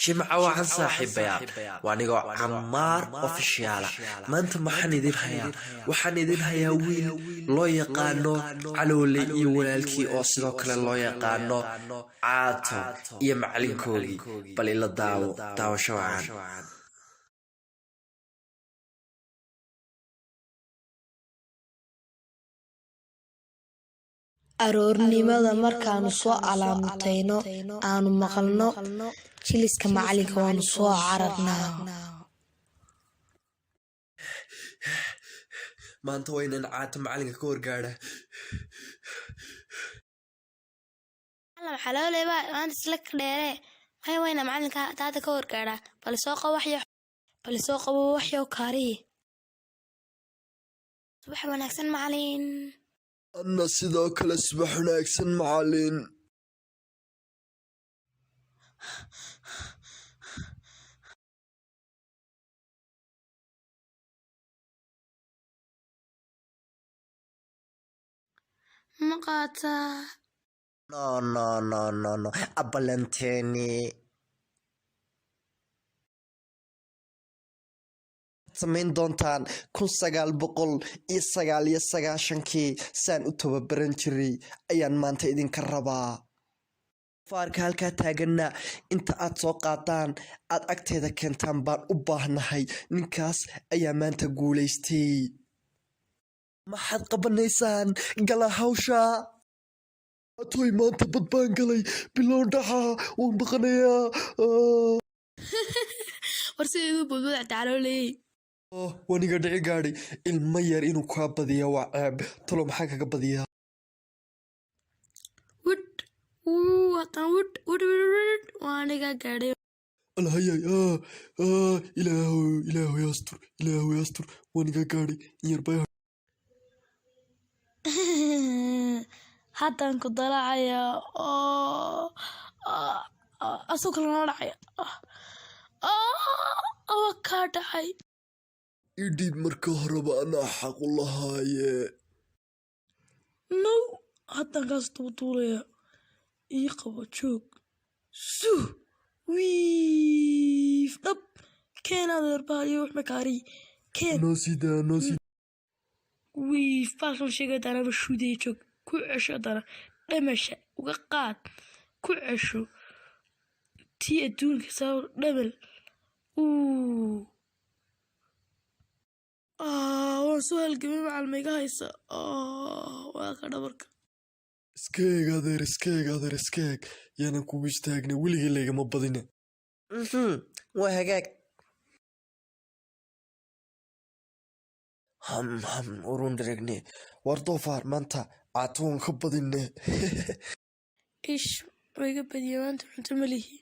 جمعة وعن صاحب بيان وانيقو عمار اوفيشيالا ما انت محن يدين هيا وحن يدين هيا ويل لو يقانو علولي يولالكي او سيدو كلا لو يقانو عاتو يا معلين كوغي بل إلا داو شوعان aroornimada markaanu soo calaamtayno aanu maqalno jiliska macalinka waanu soo cararnaa maanta waynan caata macalinka ka wargaadha waxaa loo leebaa maanta isla dheere may wayna macalinka taada ka wargaadha bal soo qabo waxyo kaariye subax wanaagsan macalin أنا sidoo kale subax wanaagsan macalin maqaata no abalanteni samayn doontaan 1999kii saan u tababaran jiray ayaan maanta idinka rabaa faarka halkaa taagana inta aad soo qaataan aad agteeda keentaan baan u baahnahay ninkaas ayaa maanta guulaystay maxaad qabanaysaan gala hawsha atoy maanta bad baan galay bilow dhaxa waan baqanayaa warsidu budbud tacaloolay waniga dhici gaadhi ilma yar inuu kaa badiya waa ceeb talo maxaa kaga badiyaa waaniga gaadhay alhayay ilaahu yastur waniga gaadhi inyarbay haddaan ku dalacaya asoo kale noo dhacaya kaa dhacay idhiib marka horeba anaa xaq u lahaaye now haddaan kaas tuutuulaya ii qabo joog suh wiif dhab keenaad erbaaliyo wax makaari keen wiif baashan sheegay danaba shudee joog ku cesho dana dhamasha uga qaad ku cesho tii adduunka saa dhamal waan soo halgamay macalmayga haysa waa ka dhabarka iskeeg adeer yaanan kugu istaagna weligii laygama badina waa hagaag urun dharegne war doofaar maanta caatowan ka badine ish wayga badiya maanta cunto malihi